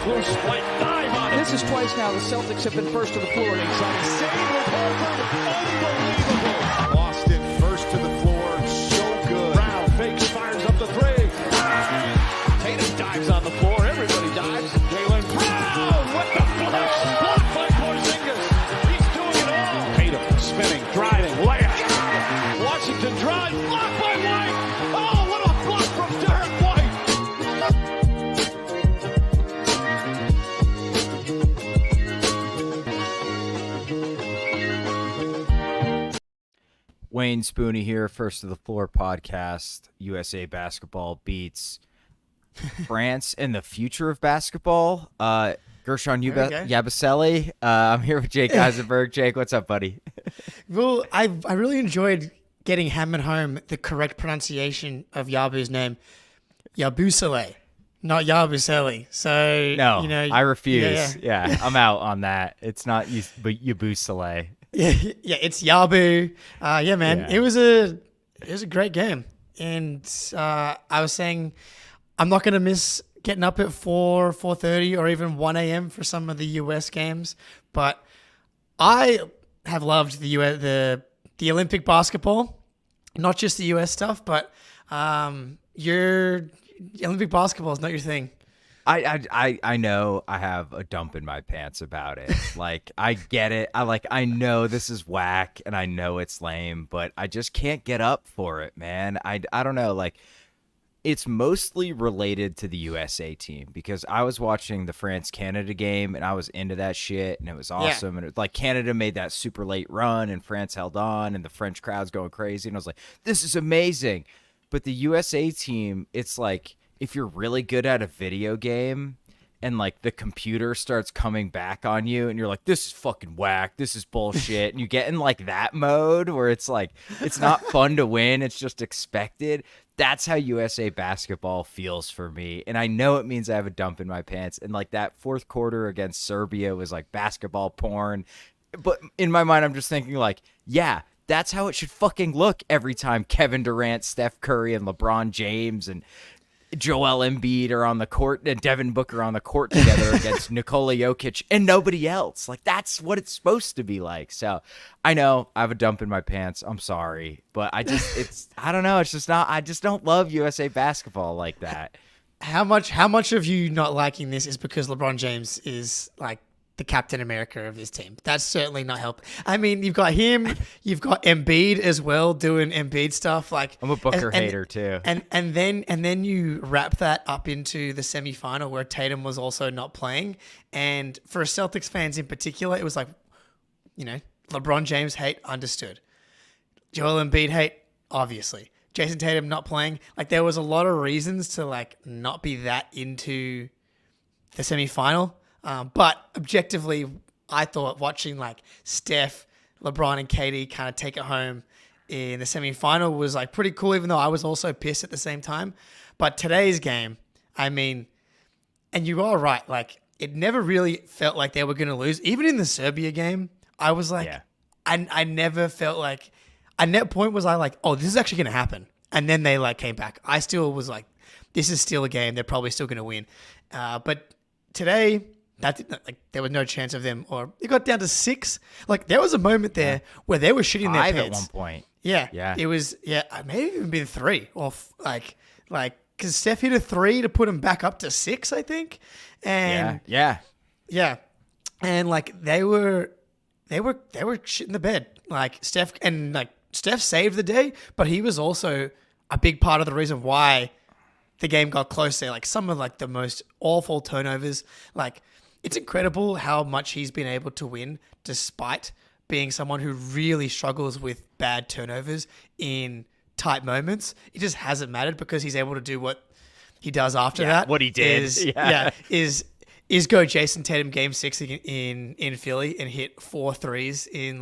Close flight dive on it. This is twice now the Celtics have been first to the floor. Save with Horford. Unbelievable. Boston first to the floor. So good. Brown fakes, fires up the three. Tatum dives on the floor. Everybody dives. Jaylen Brown with the flush. Blocked by Porzingis. He's doing it all. Tatum spinning, driving, layup. Washington drives. Blocked by White. Oh, what a block from Derek White. Wayne Spooney here, First to the Floor podcast. USA basketball beats France and the future of basketball. Gershon Yabusele. I'm here with Jake Eisenberg. Jake, what's up, buddy? Well, I really enjoyed getting hammered home the correct pronunciation of Yabu's name. Yabusele, not Yabusele. So, No, I refuse. Yeah. I'm out on that. It's not Yabusele. Yeah, it's Yabu. Yeah, man, Yeah. it was a great game, and I was saying I'm not gonna miss getting up at 4:30 or even 1 a.m. for some of the US games, but I have loved the Olympic basketball, not just the US stuff, but your Olympic basketball is not your thing. I know I have a dump in my pants about it. Like, I get it. I know this is whack and I know it's lame, but I just can't get up for it, man. I don't know. Like, it's mostly related to the USA team because I was watching the France-Canada game and I was into that shit and it was awesome. Yeah. And it was like Canada made that super late run and France held on and the French crowd's going crazy. And I was like, this is amazing. But the USA team, it's like, if you're really good at a video game and like the computer starts coming back on you and you're like, this is fucking whack, this is bullshit, and you get in like that mode where it's like, it's not fun to win, it's just expected. That's how USA basketball feels for me. And I know it means I have a dump in my pants. And like that fourth quarter against Serbia was like basketball porn. But in my mind, I'm just thinking like, yeah, that's how it should fucking look every time Kevin Durant, Steph Curry, and LeBron James and Joel Embiid are on the court and Devin Booker on the court together against Nikola Jokic and nobody else. Like, that's what it's supposed to be like. So I know I have a dump in my pants. I'm sorry, but I don't know. It's just not, I just don't love USA basketball like that. How much of you not liking this is because LeBron James is like the Captain America of this team? That's certainly not helping. I mean, you've got him, you've got Embiid as well doing Embiid stuff. Like, I'm a Booker hater too. And then you wrap that up into the semifinal where Tatum was also not playing. And for Celtics fans in particular, it was like, LeBron James hate, understood. Joel Embiid hate, obviously. Jayson Tatum not playing. Like, there was a lot of reasons to like not be that into the semifinal. But objectively, I thought watching like Steph, LeBron, and KD kind of take it home in the semifinal was like pretty cool, even though I was also pissed at the same time. But today's game, I mean, and you are right, like it never really felt like they were going to lose. Even in the Serbia game, I was like, I never felt like, at that point was I like, oh, this is actually going to happen. And then they like came back. I still was like, this is still a game. They're probably still going to win. But today, there was no chance of them, or it got down to 6. Like there was a moment there where they were shitting their 5 pants. at one point. Yeah. It was maybe even been 3 or like because Steph hit a 3 to put him back up to 6, I think. And yeah, and like they were shitting the bed. Like Steph saved the day, but he was also a big part of the reason why the game got close there. Like some of like the most awful turnovers. Like it's incredible how much he's been able to win despite being someone who really struggles with bad turnovers in tight moments. It just hasn't mattered because he's able to do what he does after that. What he did. Is go Jayson Tatum game 6 in Philly and hit 4 threes in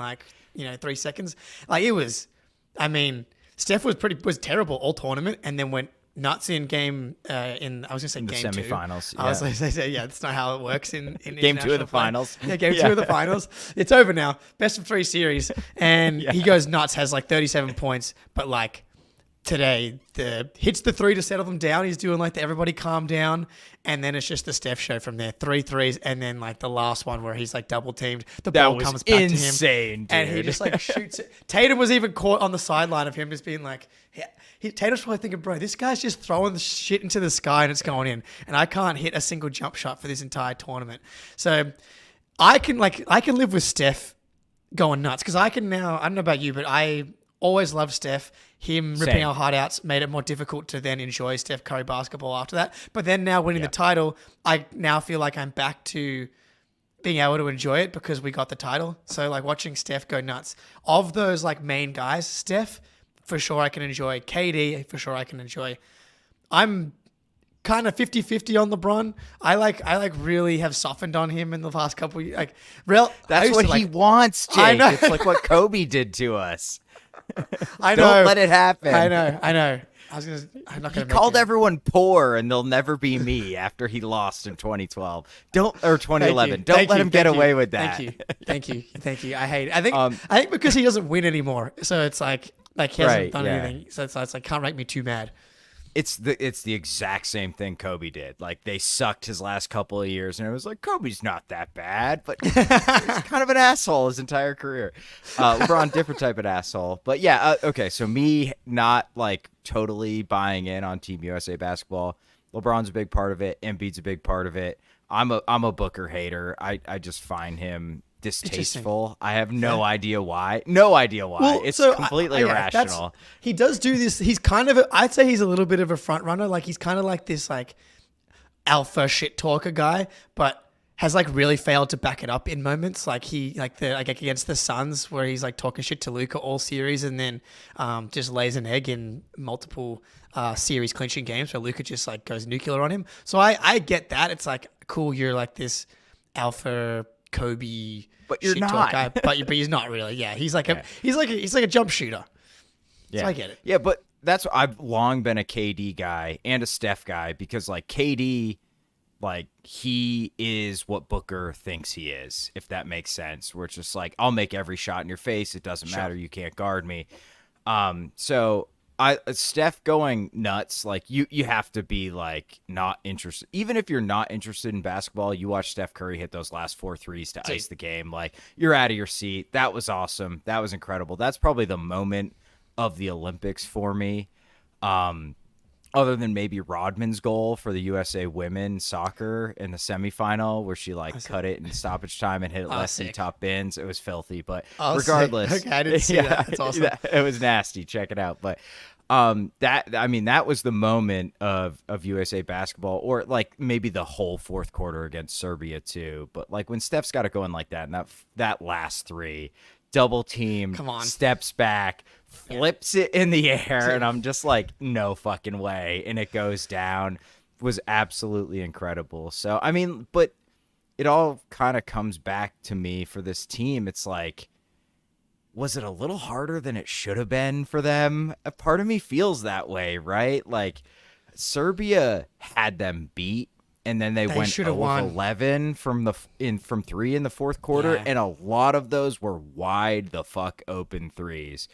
3 seconds. Like it was, I mean, Steph was terrible all tournament and then went nuts in game I was gonna say in the game semifinals. 2. I was like, that's not how it works in game 2 of the finals. Yeah, game 2 of the finals. It's over now. Best of 3 series, and he goes nuts. Has like 37 points, but like today, hits the three to settle them down. He's doing like the everybody calm down, and then it's just the Steph show from there. 3 threes, and then like the last one where he's like double teamed. The ball comes back to him, insane, dude. and he just like shoots it. Tatum was even caught on the sideline of him just being like, Tatum's probably thinking, bro, this guy's just throwing the shit into the sky and it's going in, and I can't hit a single jump shot for this entire tournament. So I can live with Steph going nuts because I don't know about you, but I always loved Steph. Him ripping our heart outs made it more difficult to then enjoy Steph Curry basketball after that. But then now winning the title, I now feel like I'm back to being able to enjoy it because we got the title. So like watching Steph go nuts. Of those like main guys, Steph, for sure I can enjoy. KD, for sure I can enjoy. I'm kind of 50-50 on LeBron. I really have softened on him in the past couple of years. That's what he wants, Jake. I know. It's like what Kobe did to us. I know. Don't let it happen. I know. I'm not gonna. He called everyone poor, and they'll never be me after he lost in 2012. 2011. Don't let him get away with that. Thank you. I hate it. I think because he doesn't win anymore, so it's like he hasn't done anything. So it's like can't make me too mad. It's the exact same thing Kobe did. Like they sucked his last couple of years, and it was like Kobe's not that bad, but he's kind of an asshole his entire career. LeBron, different type of asshole, but yeah. Okay, so me not like totally buying in on Team USA basketball. LeBron's a big part of it. Embiid's a big part of it. I'm a Booker hater. I just find him distasteful. I have no idea why. Well, it's completely irrational. He does do this. He's kind of I'd say he's a little bit of a front runner. Like he's kind of like this like alpha shit talker guy, but has like really failed to back it up in moments. Like against the Suns where he's like talking shit to Luka all series and then just lays an egg in multiple series clinching games where Luka just like goes nuclear on him. So I get that. It's like cool. You're like this alpha Kobe, but you're not. Guy, but he's not really. Yeah, he's like a jump shooter. Yeah, so I get it. Yeah, but that's I've long been a KD guy and a Steph guy because like KD, like he is what Booker thinks he is. If that makes sense, where it's just like I'll make every shot in your face. It doesn't matter. You can't guard me. So Steph going nuts, like you have to be like not interested. Even if you're not interested in basketball, you watch Steph Curry hit those last 4 threes to ice the game. Like you're out of your seat. That was awesome. That was incredible. That's probably the moment of the Olympics for me. Other than maybe Rodman's goal for the USA women soccer in the semifinal where she like cut it in stoppage time and hit it less than top bins. It was filthy, but regardless. Okay, I didn't see that. That's awesome. It was nasty. Check it out. But that was the moment of USA basketball, or like maybe the whole fourth quarter against Serbia too. But like when Steph's got it going like that, and that last 3, double team, steps back, flips it in the air, and I'm just like, no fucking way. And it goes down. Was absolutely incredible. So, I mean, but it all kind of comes back to me for this team. It's like, was it a little harder than it should have been for them? A part of me feels that way, right? Like Serbia had them beat. And then they went 0-11 from 3 in the fourth quarter, and a lot of those were wide the fuck open threes.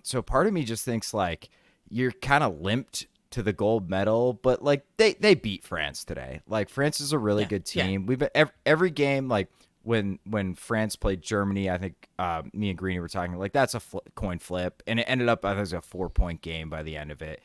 So part of me just thinks like you're kind of limped to the gold medal, but like they beat France today. Like France is a really good team. We've been every game like when France played Germany. I think me and Greeny were talking like that's a coin flip, and it ended up I think it was a 4-point game by the end of it.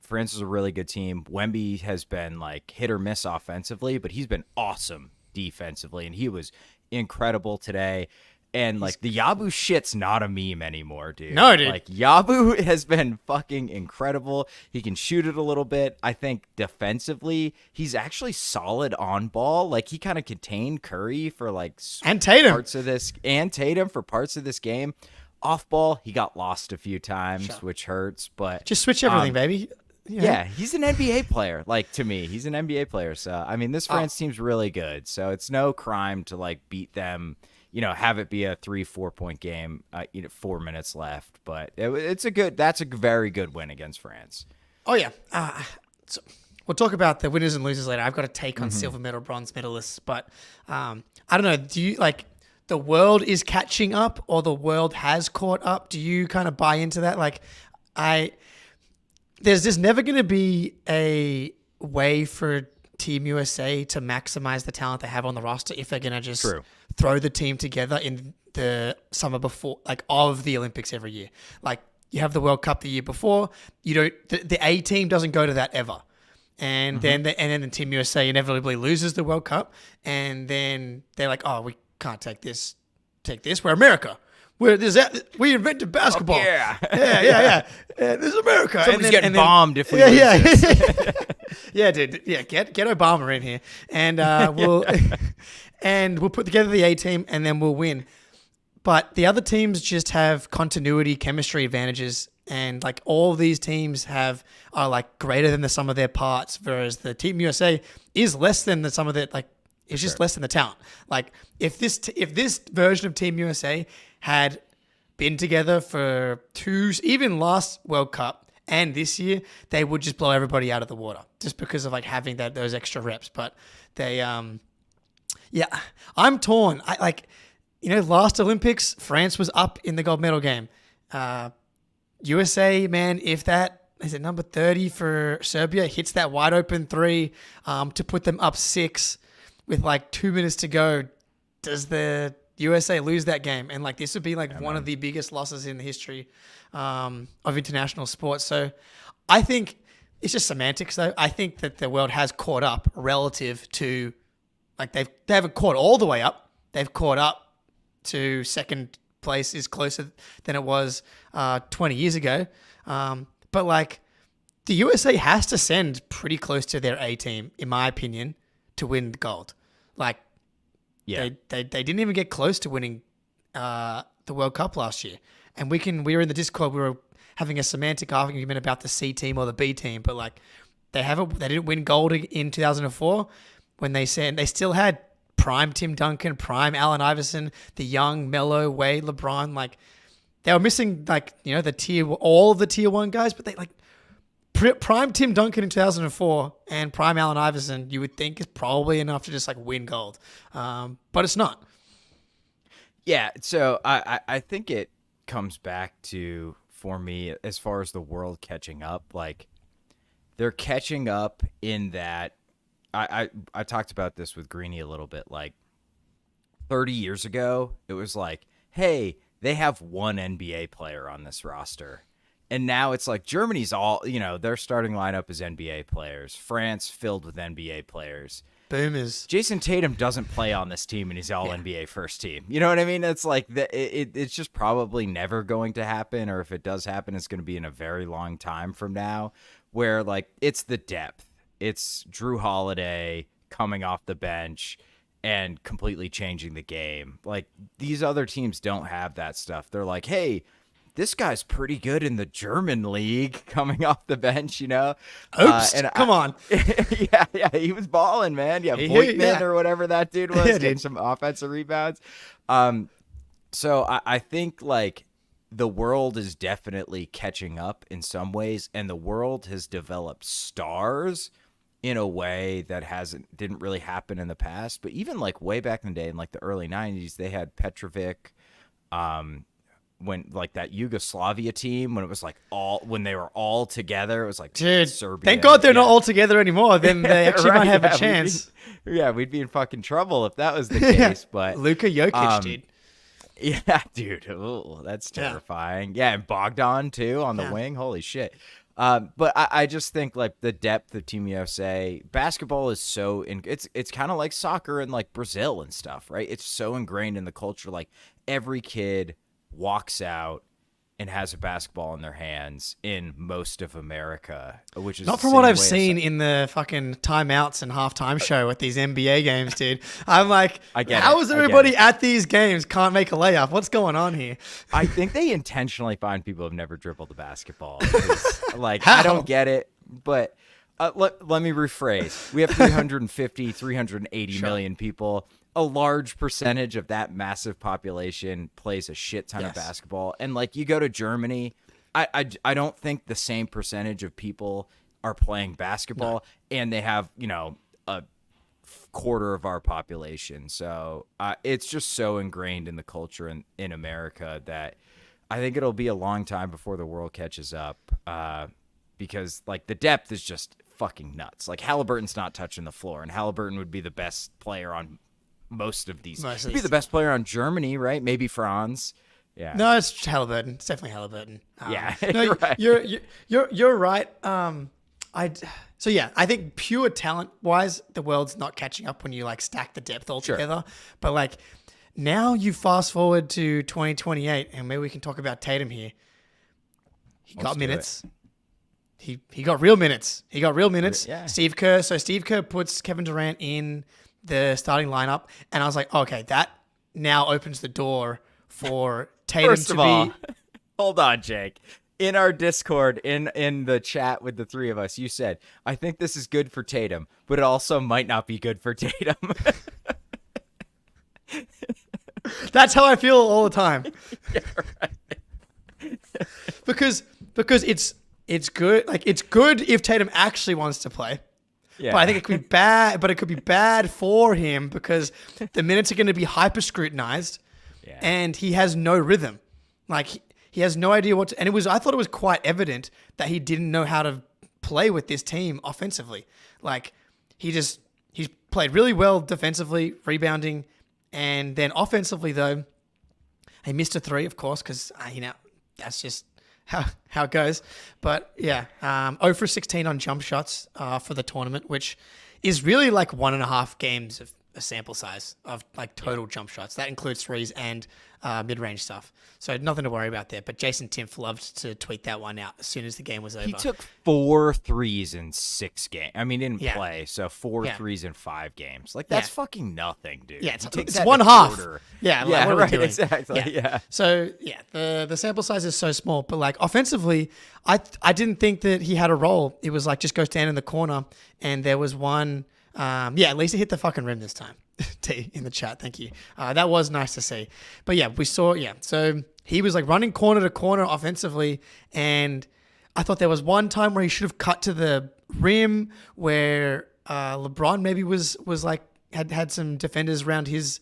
France is a really good team. Wemby has been like hit or miss offensively, but he's been awesome defensively, and he was incredible today. And like the Yabu shit's not a meme anymore, dude. No, dude. Like Yabu has been fucking incredible. He can shoot it a little bit. I think defensively, he's actually solid on ball. Like he kind of contained Curry for like and Tatum parts of this, and Tatum for parts of this game. Off ball, he got lost a few times, which hurts. But just switch everything, baby. Yeah, he's an NBA player. Like to me, he's an NBA player. So I mean, this France team's really good. So it's no crime to like beat them. You know, have it be a 3-4 point game. 4 minutes left, but that's a very good win against France. Oh yeah. So we'll talk about the winners and losers later. I've got a take on silver medal, bronze medalists, but I don't know. Do you like the world is catching up, or the world has caught up? Do you kind of buy into that? Like, There's just never going to be a way for Team USA to maximize the talent they have on the roster if they're going to just throw the team together in the summer before, like of the Olympics every year. Like you have the World Cup the year before, the A team doesn't go to that ever. And then the Team USA inevitably loses the World Cup, and then they're like, oh, we can't take this. We're America. We invented basketball. Oh, yeah. Yeah. This is America. Somebody's getting bombed if we lose this. Yeah, dude. Yeah, get Obama in here, and we'll put together the A team, and then we'll win. But the other teams just have continuity, chemistry advantages, and like all of these teams are like greater than the sum of their parts, whereas the Team USA is less than the sum of their it's just less than the talent. Like if this version of Team USA had been together for even last World Cup and this year, they would just blow everybody out of the water just because of like having those extra reps. But they, I'm torn. Last Olympics, France was up in the gold medal game. USA, man, if that is it number 30 for Serbia hits that wide open three to put them up 6 with like 2 minutes to go, does the USA lose that game? And like this would be like one of the biggest losses in the history of international sports. So I think it's just semantics though. I think that the world has caught up relative to like they haven't caught all the way up. They've caught up to second place is closer than it was 20 years ago. But like the USA has to send pretty close to their A team, in my opinion, to win the gold. Like, they didn't even get close to winning the World Cup last year. And we were in the Discord, we were having a semantic argument about the C team or the B team, but like they didn't win gold in 2004 when they still had prime Tim Duncan, prime Allen Iverson, the young Melo, Wade, LeBron. Like they were missing all of the tier 1 guys, but they like prime Tim Duncan in 2004 and prime Allen Iverson, you would think is probably enough to just like win gold. But it's not. Yeah. So I think it comes back to, for me, as far as the world catching up, like they're catching up in that I talked about this with Greeny a little bit. Like 30 years ago, it was like, hey, they have one NBA player on this roster. And now it's like Germany's all, their starting lineup is NBA players. France filled with NBA players. Boomers. Jayson Tatum doesn't play on this team, and he's all NBA first team. You know what I mean? It's like it's just probably never going to happen, or if it does happen, it's going to be in a very long time from now, where like it's the depth. It's Drew Holiday coming off the bench and completely changing the game. Like these other teams don't have that stuff. They're like, hey, this guy's pretty good in the German league coming off the bench, Oops, come on. Yeah, he was balling, man. Yeah, Voigtman or whatever that dude was, getting some offensive rebounds. So I think like the world is definitely catching up in some ways, and the world has developed stars in a way that didn't really happen in the past. But even like way back in the day, in like the early 90s, they had Petrovic, when like that Yugoslavia team, when it was like when they were all together, it was like, dude, Serbia. Thank God they're not all together anymore. Then they actually might have a chance. We'd be in fucking trouble if that was the case. But Luka Jokic, dude. Yeah, dude. Ooh, that's terrifying. Yeah, and Bogdan too on the wing. Holy shit. But I just think like the depth of Team USA basketball is it's kind of like soccer in like Brazil and stuff, right? It's so ingrained in the culture. Like every kid walks out and has a basketball in their hands in most of America, which is not from what I've seen in the fucking timeouts and halftime show at these NBA games, dude. I'm like, how is everybody at these games can't make a layup? What's going on here? I think they intentionally find people who've never dribbled a basketball. Like, I don't get it, but let me rephrase. We have 380 million people. A large percentage of that massive population plays a shit ton of basketball. And like you go to Germany, I don't think the same percentage of people are playing basketball, and they have, a quarter of our population. So it's just so ingrained in the culture in America that I think it'll be a long time before the world catches up because, like, the depth is just fucking nuts. Like, Halliburton's not touching the floor, and Halliburton would be the best player on most of these. He'd be the best player on Germany, right? Maybe Franz. Yeah. No, it's Halliburton. It's definitely Halliburton. Yeah. No, right. you're right. I think pure talent wise, the world's not catching up when you like stack the depth all together. But like now you fast forward to 2028, and maybe we can talk about Tatum here. He got minutes. He got real minutes. Yeah. Steve Kerr puts Kevin Durant in the starting lineup, and I was like, okay, that now opens the door for Tatum First to of be. all, hold on, Jake. In our Discord, in the chat with the three of us, you said, I think this is good for Tatum, but it also might not be good for Tatum. That's how I feel all the time. Yeah, right. because it's good. Like it's good if Tatum actually wants to play. Yeah. But I think it could be bad. But it could be bad for him because the minutes are going to be hyper scrutinized, and he has no rhythm. Like he has no idea what to. And I thought it was quite evident that he didn't know how to play with this team offensively. Like he's played really well defensively, rebounding, and then offensively though, he missed a three, of course, because that's just how it goes. But yeah, 0 for 16 on jump shots for the tournament, which is really like 1.5 games of a sample size of like total jump shots. That includes threes and mid-range stuff. So nothing to worry about there. But Jason Timpf loved to tweet that one out as soon as the game was over. He took 4 threes in 6 games. I mean, didn't Yeah. play, so 4 Yeah. threes in 5 games. Like, that's fucking nothing, dude. Yeah, it's He takes it's that in one a half. quarter. Yeah, like, Yeah, what are we right, doing? exactly, yeah. So yeah, the sample size is so small, but like offensively, I didn't think that he had a role. It was like just go stand in the corner, and there was one. At least he hit the fucking rim this time. T in the chat, thank you. That was nice to see. But yeah, we saw. Yeah, so he was like running corner to corner offensively, and I thought there was one time where he should have cut to the rim where LeBron maybe was like had some defenders around his,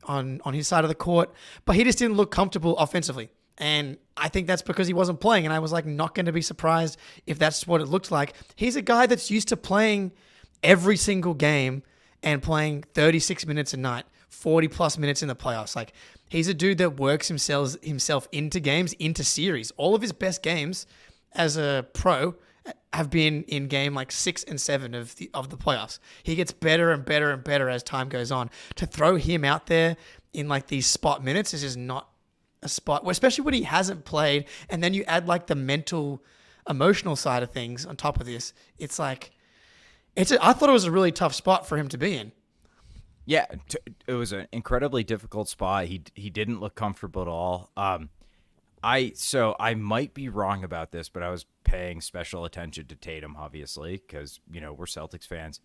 on his side of the court, but he just didn't look comfortable offensively. And I think that's because he wasn't playing. And I was like, not going to be surprised if that's what it looked like. He's a guy that's used to playing every single game and playing 36 minutes a night, 40 plus minutes in the playoffs. Like he's a dude that works himself into games, into series. All of his best games as a pro have been in game like 6 and 7 of the playoffs. He gets better and better and better as time goes on. To throw him out there in like these spot minutes is just not a spot, especially when he hasn't played. And then you add like the mental, emotional side of things on top of this. It's like, I thought it was a really tough spot for him to be in. Yeah, it was an incredibly difficult spot. He didn't look comfortable at all. I might be wrong about this, but I was paying special attention to Tatum, obviously, because we're Celtics fans.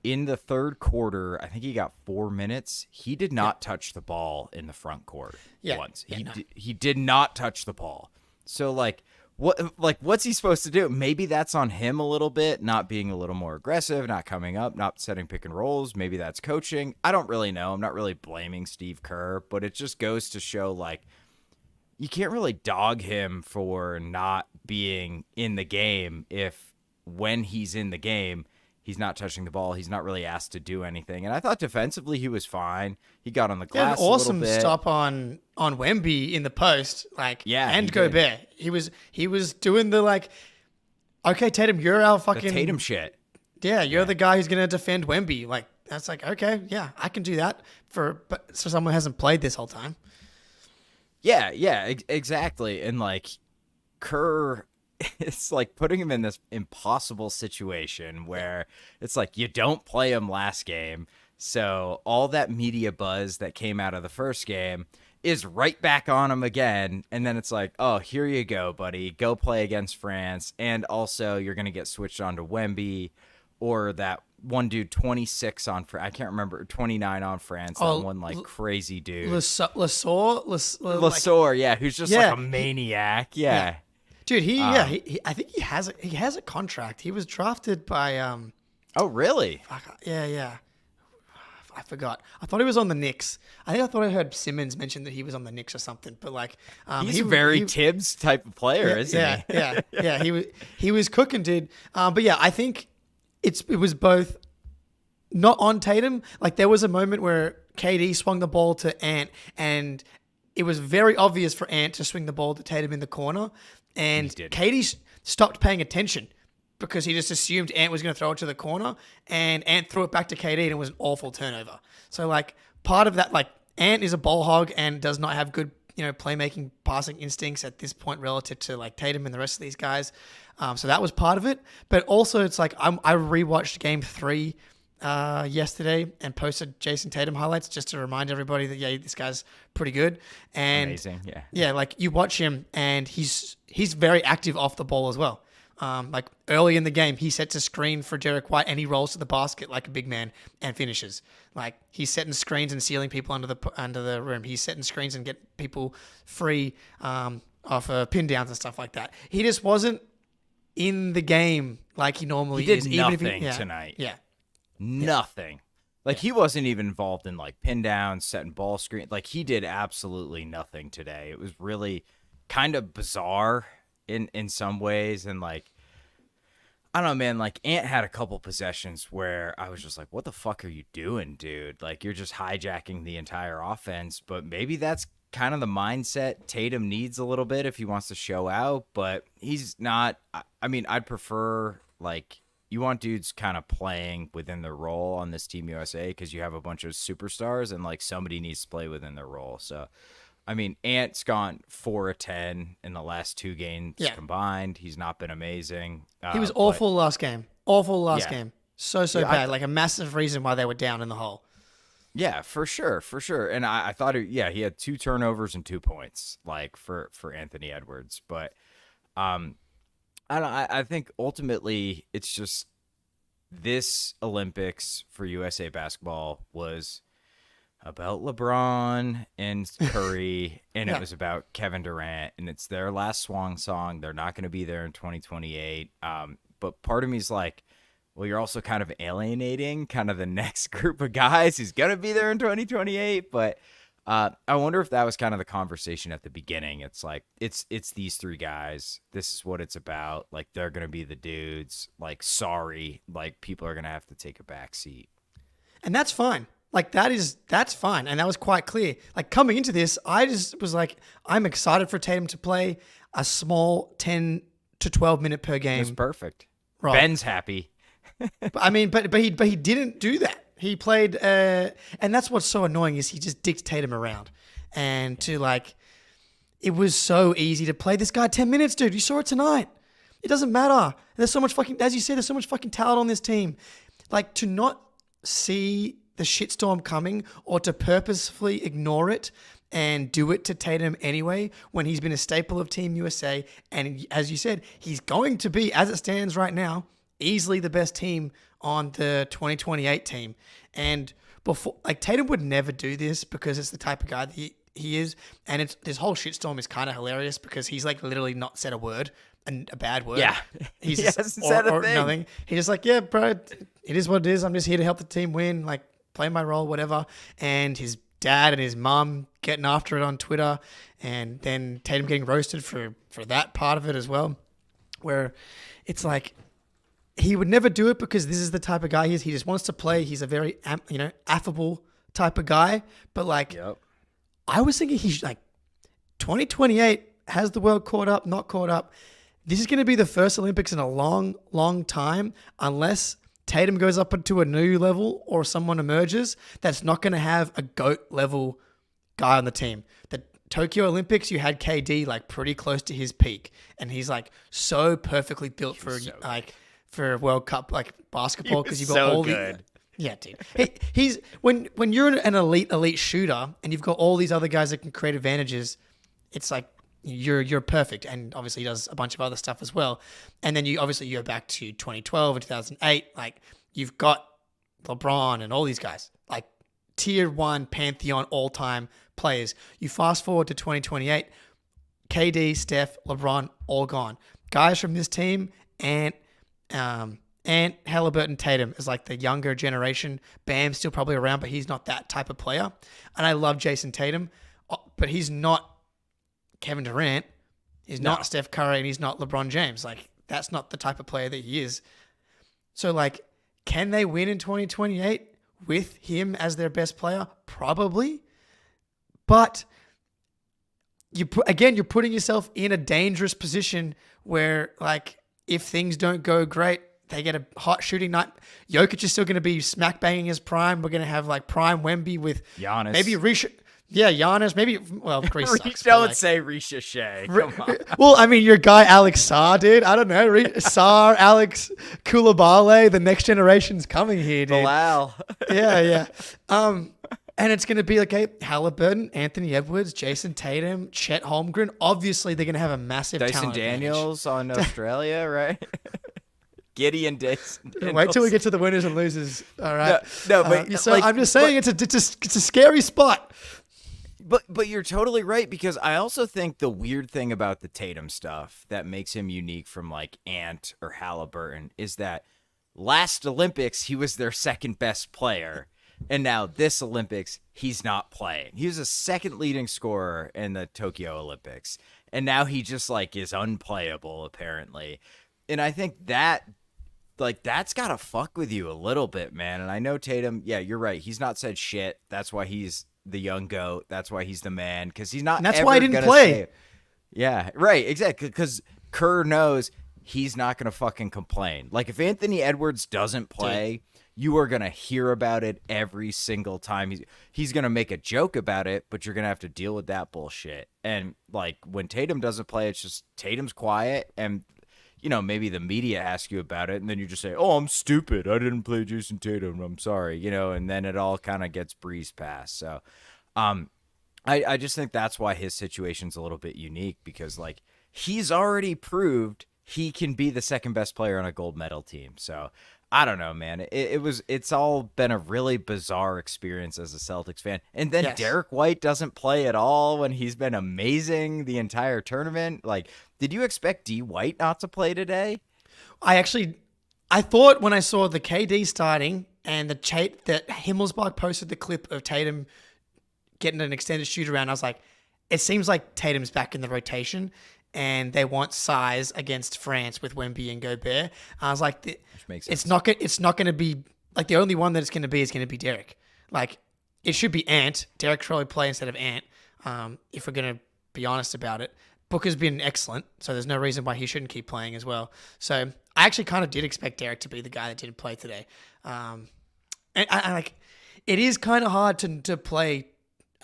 In the third quarter, I think he got 4 minutes. He did not touch the ball in the front court once. He did not touch the ball. So what's he supposed to do? Maybe that's on him a little bit, not being a little more aggressive, not coming up, not setting pick and rolls. Maybe that's coaching. I don't really know. I'm not really blaming Steve Kerr, but it just goes to show like you can't really dog him for not being in the game if when he's in the game, he's not touching the ball. He's not really asked to do anything. And I thought defensively he was fine. He got on the glass an awesome a little bit. stop on Wemby in the post. And Gobert. He was doing the like, okay, Tatum, you're our fucking the Tatum shit. Yeah, you're the guy who's gonna defend Wemby. Like that's like, okay, yeah, I can do that so someone who hasn't played this whole time. Yeah, exactly. And like Kerr, it's like putting him in this impossible situation where it's like you don't play him last game. So all that media buzz that came out of the first game is right back on him again. And then it's like, oh, here you go, buddy. Go play against France. And also you're going to get switched on to Wemby or that one dude 26 on I can't remember, 29 on France. That one like crazy dude. Lesor, yeah, who's just like a maniac. Yeah. Dude, I think he has a contract. He was drafted by Oh, really? Yeah. I forgot. I thought he was on the Knicks. I thought I heard Simmons mention that he was on the Knicks or something. But like, he's a very Tibbs type of player, isn't he? Yeah. He was cooking, dude. But yeah, I think it was both not on Tatum. Like there was a moment where KD swung the ball to Ant, and it was very obvious for Ant to swing the ball to Tatum in the corner, and KD stopped paying attention because he just assumed Ant was going to throw it to the corner, and Ant threw it back to KD, and it was an awful turnover. So like part of that, like Ant is a ball hog and does not have good, playmaking, passing instincts at this point relative to like Tatum and the rest of these guys. So that was part of it, but also it's like I rewatched Game 3 yesterday and posted Jayson Tatum highlights just to remind everybody that this guy's pretty good. And amazing, like you watch him and he's very active off the ball as well. Like early in the game, he sets a screen for Derek White and he rolls to the basket like a big man and finishes. Like he's setting screens and sealing people under the rim. He's setting screens and get people free off pin downs and stuff like that. He just wasn't in the game like he normally is. He did nothing tonight. Yeah. Nothing. Like he wasn't even involved in like pin downs, setting ball screen. Like he did absolutely nothing today. It was really kind of bizarre in some ways. And like, I don't know, man, like Ant had a couple possessions where I was just like, what the fuck are you doing, dude? Like you're just hijacking the entire offense. But maybe that's kind of the mindset Tatum needs a little bit if he wants to show out, but he's not. I mean, I'd prefer like, you want dudes kind of playing within their role on this Team USA because you have a bunch of superstars and like somebody needs to play within their role. So, I mean, Ant's gone 4 of 10 in the last 2 games combined. He's not been amazing. He was awful last game. Awful last game. So bad. Like a massive reason why they were down in the hole. Yeah, for sure. And I thought, he had 2 turnovers and 2 points, like for Anthony Edwards. But, I think ultimately it's just this Olympics for USA basketball was about LeBron and Curry, and it was about Kevin Durant, and it's their last swan song. They're not going to be there in 2028. But part of me is like, well, you're also kind of alienating kind of the next group of guys who's going to be there in 2028. But I wonder if that was kind of the conversation at the beginning. It's like, it's these 3 guys. This is what it's about. Like, they're going to be the dudes. Like, sorry. Like, people are going to have to take a back seat. And that's fine. Like, that's fine. And that was quite clear. Like, coming into this, I just was like, I'm excited for Tatum to play a small 10 to 12 minute per game. It's perfect. Right. Ben's happy. I mean, but he didn't do that. He played, and that's what's so annoying is he just dicked Tatum around, and to like, it was so easy to play this guy 10 minutes, dude. You saw it tonight. It doesn't matter. There's so much fucking, as you said, there's so much fucking talent on this team. Like to not see the shitstorm coming or to purposefully ignore it and do it to Tatum anyway when he's been a staple of Team USA, and as you said, he's going to be, as it stands right now, easily the best team on the 2028 team. And before, like Tatum would never do this because it's the type of guy that he is. And it's this whole shitstorm is kind of hilarious because he's like literally not said a word, and a bad word. Yeah. He hasn't said a thing. Nothing. He's just like, yeah, bro, it is what it is. I'm just here to help the team win, like play my role, whatever. And his dad and his mom getting after it on Twitter, and then Tatum getting roasted for that part of it as well, where it's like, he would never do it because this is the type of guy he is. He just wants to play. He's a very, affable type of guy. But like, I was thinking he's like 2028 has the world caught up, not caught up. This is going to be the first Olympics in a long, long time, unless Tatum goes up into a new level or someone emerges that's not going to have a GOAT level guy on the team. The Tokyo Olympics, you had KD like pretty close to his peak, and he's like so perfectly built for for World Cup like basketball because you've got so all good. Yeah, dude. He's when you're an elite shooter and you've got all these other guys that can create advantages, it's like you're perfect. And obviously he does a bunch of other stuff as well. And then you go back to 2012 and 2008, like you've got LeBron and all these guys, like tier 1 pantheon all-time players. You fast forward to 2028, KD, Steph, LeBron, all gone. Guys from this team, and Ant, Halliburton, Tatum is like the younger generation. Bam's still probably around, but he's not that type of player. And I love Jayson Tatum, but he's not Kevin Durant. He's not Steph Curry, and he's not LeBron James. Like, that's not the type of player that he is. So, like, can they win in 2028 with him as their best player? Probably. But you're putting yourself in a dangerous position where, like, if things don't go great, they get a hot shooting night. Jokic is still going to be smack banging his prime. We're going to have like prime Wemby with Giannis. Maybe Risha. Yeah, Giannis. Maybe, well, Greece sucks. Don't say Risha Shea. Come on. Well, I mean, your guy Alex Sarr, dude. I don't know. Sarr, Alex Coulibaly. The next generation's coming here, dude. Bilal. Yeah. And it's going to be like Halliburton, Anthony Edwards, Jayson Tatum, Chet Holmgren. Obviously, they're going to have a massive Dyson talent Daniels on Australia, right? Gideon Dyson Daniels. Wait till we get to the winners and losers. All right. No, but so I'm just saying it's a scary spot. But you're totally right, because I also think the weird thing about the Tatum stuff that makes him unique from like Ant or Halliburton is that last Olympics he was their second best player. And now this Olympics, he's not playing. He was a second leading scorer in the Tokyo Olympics. And now he just like is unplayable, apparently. And I think that like that's got to fuck with you a little bit, man. And I know Tatum, yeah, you're right. He's not said shit. That's why he's the young GOAT. That's why he's the man, because he's not. And that's why he didn't play. Yeah, right. Exactly. Because Kerr knows he's not going to fucking complain. Like if Anthony Edwards doesn't play, you are going to hear about it every single time. He's going to make a joke about it, but you're going to have to deal with that bullshit. And like when Tatum doesn't play, it's just Tatum's quiet, and you know, maybe the media ask you about it, and then you just say, "Oh, I'm stupid. I didn't play Jayson Tatum. I'm sorry." You know, and then it all kind of gets breezed past. So, I just think that's why his situation's a little bit unique, because like he's already proved he can be the second best player on a gold medal team. So I don't know, man. It's all been a really bizarre experience as a Celtics fan. And then Derek White doesn't play at all when he's been amazing the entire tournament. Like, did you expect D White not to play today? I thought when I saw the KD starting and that Himmelsbach posted the clip of Tatum getting an extended shoot around, I was like, it seems like Tatum's back in the rotation, and they want size against France with Wemby and Gobert. I was like, it's not going to be like the only one that it's going to be is going to be Derek. Like it should be Ant. Derek should probably play instead of Ant. If we're going to be honest about it, Booker's been excellent, so there's no reason why he shouldn't keep playing as well. So I actually kind of did expect Derek to be the guy that didn't play today. And I like it is kind of hard to play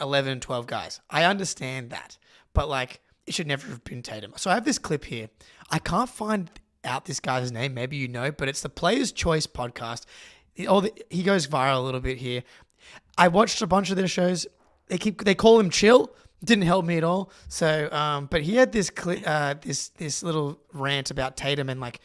11 and 12 guys. I understand that, but like, it should never have been Tatum. So I have this clip here. I can't find out this guy's name. Maybe you know, but it's the Player's Choice podcast. He goes viral a little bit here. I watched a bunch of their shows. They call him Chill. Didn't help me at all. So, but he had this this little rant about Tatum and like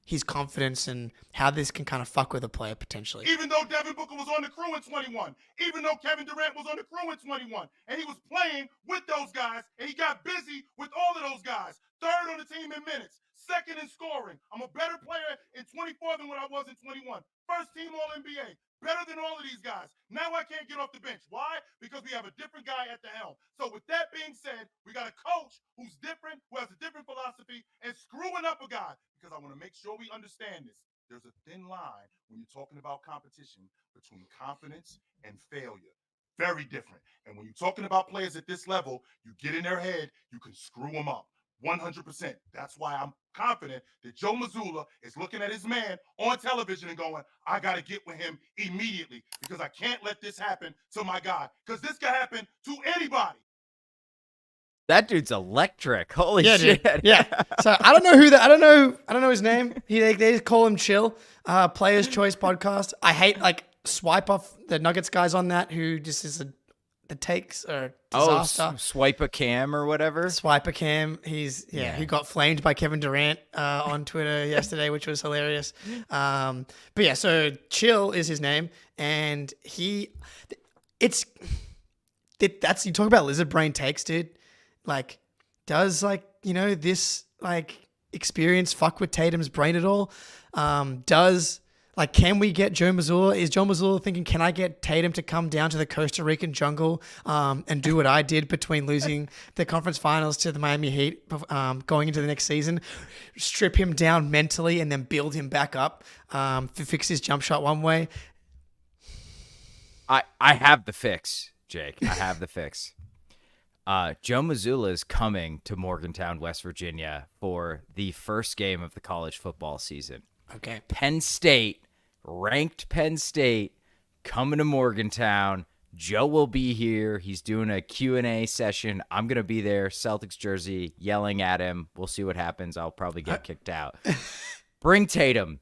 his confidence and how this can kind of fuck with a player potentially. Even though Devin Booker was on the crew in 21, even though Kevin Durant was on the crew in 21, and he was playing with those guys, and he got busy with all of those guys. Third on the team in minutes, second in scoring. I'm a better player in 24 than what I was in 21. First team All-NBA. Better than all of these guys. Now I can't get off the bench. Why? Because we have a different guy at the helm. So with that being said, we got a coach who's different, who has a different philosophy, and screwing up a guy, because I want to make sure we understand this. There's a thin line when you're talking about competition between confidence and failure. Very different. And when you're talking about players at this level, you get in their head, you can screw them up. 100%. That's why I'm confident that Joe Mazzulla is looking at his man on television and going, I got to get with him immediately, because I can't let this happen to my guy, because this can happen to anybody. That dude's electric. Holy shit. Dude. Yeah. So I don't know I don't know his name. They just call him Chill. Player's Choice podcast. I hate like swipe off the Nuggets guys on that who just is the takes are disaster. Swipe a cam or whatever. Swipe a cam. He got flamed by Kevin Durant on Twitter yesterday, which was hilarious. But yeah, so Chill is his name, and that's you talk about lizard brain takes, dude. Like, does this experience fuck with Tatum's brain at all? Can we get Joe Mazzulla? Is Joe Mazzulla thinking, can I get Tatum to come down to the Costa Rican jungle and do what I did between losing the conference finals to the Miami Heat going into the next season, strip him down mentally and then build him back up to fix his jump shot one way? I have the fix, Jake. I have the fix. Joe Mazzulla is coming to Morgantown, West Virginia for the first game of the college football season. Okay. Penn State, ranked Penn State, coming to Morgantown. Joe will be here. He's doing a Q&A session. I'm going to be there, Celtics jersey, yelling at him. We'll see what happens. I'll probably get kicked out. Bring Tatum.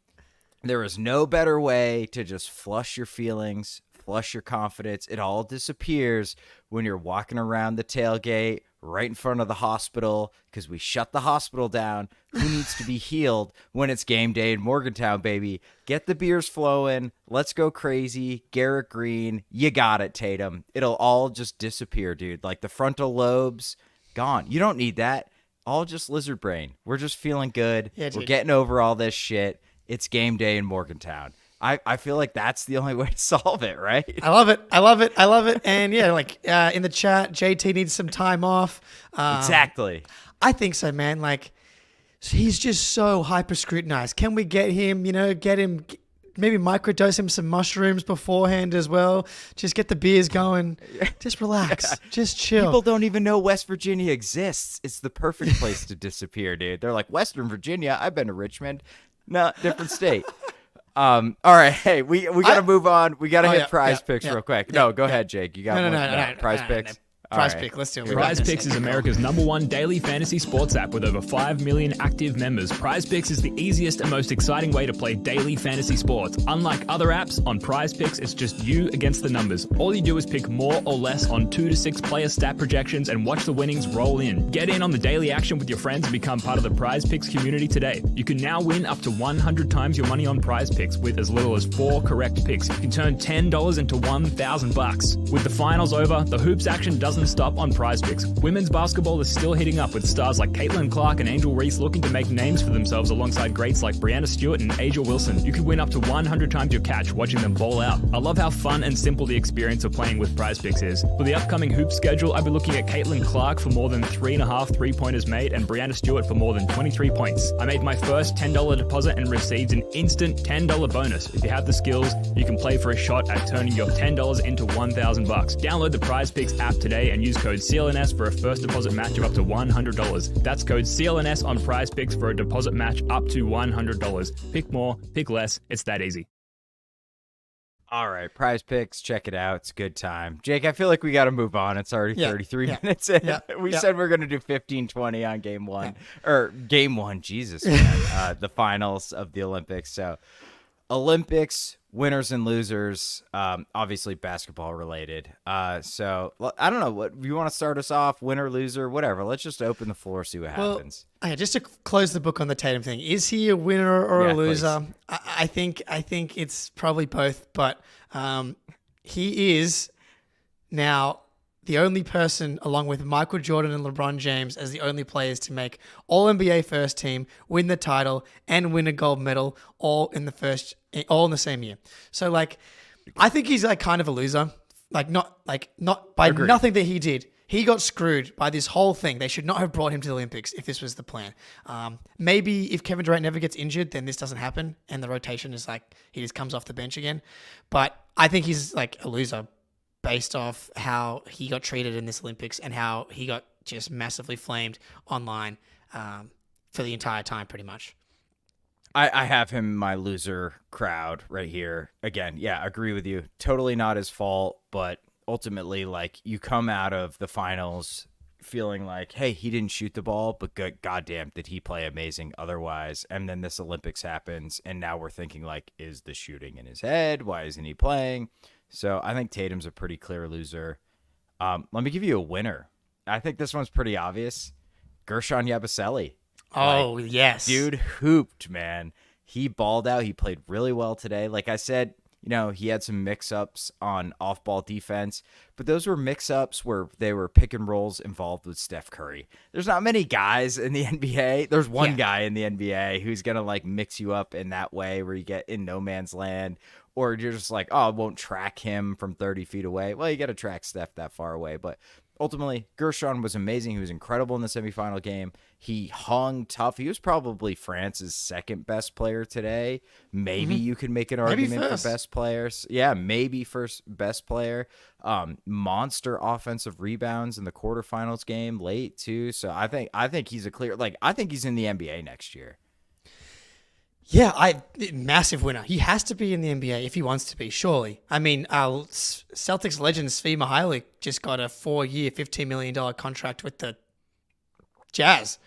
There is no better way to just flush your feelings, flush your confidence. It all disappears when you're walking around the tailgate right in front of the hospital because we shut the hospital down. Who needs to be healed when it's game day in Morgantown, baby? Get the beers flowing. Let's go crazy. Garrett Green, you got it, Tatum. It'll all just disappear, dude. Like the frontal lobes, gone. You don't need that. All just lizard brain. We're just feeling good. Yeah, we're getting over all this shit. It's game day in Morgantown. I feel like that's the only way to solve it, right? I love it. And yeah, in the chat, JT needs some time off. Exactly. I think so, man. Like, he's just so hyper scrutinized. Can we get him, maybe microdose him some mushrooms beforehand as well? Just get the beers going. Just relax. Just chill. People don't even know West Virginia exists. It's the perfect place to disappear, dude. They're like, Western Virginia? I've been to Richmond. No, different state. All right, hey, we got to move on. We got to hit prize picks real quick. No, go ahead, Jake. You got one. Prize picks. PrizePicks, let's do it. PrizePicks is America's #1 daily fantasy sports app with over 5 million active members. PrizePicks is the easiest and most exciting way to play daily fantasy sports. Unlike other apps, on PrizePicks, it's just you against the numbers. All you do is pick more or less on 2 to 6 player stat projections and watch the winnings roll in. Get in on the daily action with your friends and become part of the PrizePicks community today. You can now win up to 100 times your money on PrizePicks with as little as 4 correct picks. You can turn $10 into $1,000. With the finals over, the hoops action doesn't stop on PrizePicks. Women's basketball is still heating up with stars like Caitlin Clark and Angel Reese looking to make names for themselves alongside greats like Brianna Stewart and Asia Wilson. You could win up to 100 times your catch watching them ball out. I love how fun and simple the experience of playing with PrizePicks is. For the upcoming hoop schedule, I'll be looking at Caitlin Clark for more than 3.5 three-pointers made and Brianna Stewart for more than 23 points. I made my first $10 deposit and received an instant $10 bonus. If you have the skills, you can play for a shot at turning your $10 into $1,000. Download the PrizePicks app today and use code CLNS for a first deposit match of up to $100. That's code CLNS on PrizePicks for a deposit match up to $100. Pick more, pick less. It's that easy. All right, PrizePicks, check it out. It's a good time. Jake, I feel like we got to move on. It's already 33 minutes in. We said we're going to do 15-20 on game one. Or game one, Jesus, man. The finals of the Olympics. So Olympics, winners and losers, obviously basketball related. So I don't know, what you want to start us off, winner, loser, whatever. Let's just open the floor, see what happens. Okay, just to close the book on the Tatum thing, is he a winner or a loser? Please. I think it's probably both, but he is now the only person, along with Michael Jordan and LeBron James, as the only players to make All NBA first team, win the title, and win a gold medal all in the same year. So I think he's kind of a loser. Not by Agreed. nothing that he did. He got screwed by this whole thing. They should not have brought him to the Olympics if this was the plan. Maybe if Kevin Durant never gets injured, then this doesn't happen, and the rotation is he just comes off the bench again. But I think he's a loser, based off how he got treated in this Olympics and how he got just massively flamed online for the entire time, pretty much. I have him in my loser crowd right here. Again, agree with you. Totally not his fault, but ultimately, you come out of the finals feeling like, hey, he didn't shoot the ball, but goddamn, did he play amazing otherwise? And then this Olympics happens, and now we're thinking, is the shooting in his head? Why isn't he playing? So I think Tatum's a pretty clear loser. Let me give you a winner. I think this one's pretty obvious. Gershon Yabusele. Oh, yes. Dude hooped, man. He balled out. He played really well today. Like I said, he had some mix-ups on off-ball defense, but those were mix-ups where they were pick and rolls involved with Steph Curry. There's not many guys in the NBA. There's one guy in the NBA who's going to like mix you up in that way where you get in no man's land, or you're just like, oh, I won't track him from 30 feet away. Well, you got to track Steph that far away, but ultimately, Gershon was amazing. He was incredible in the semifinal game. He hung tough. He was probably France's second best player today. Maybe you could make an argument for best players. Yeah, maybe first best player. Monster offensive rebounds in the quarterfinals game late too. So I think he's a clear, I think he's in the NBA next year. Yeah, massive winner. He has to be in the NBA if he wants to be, surely. I mean, Celtics legend Svi Mihajlovic just got a 4-year, $15 million contract with the Jazz.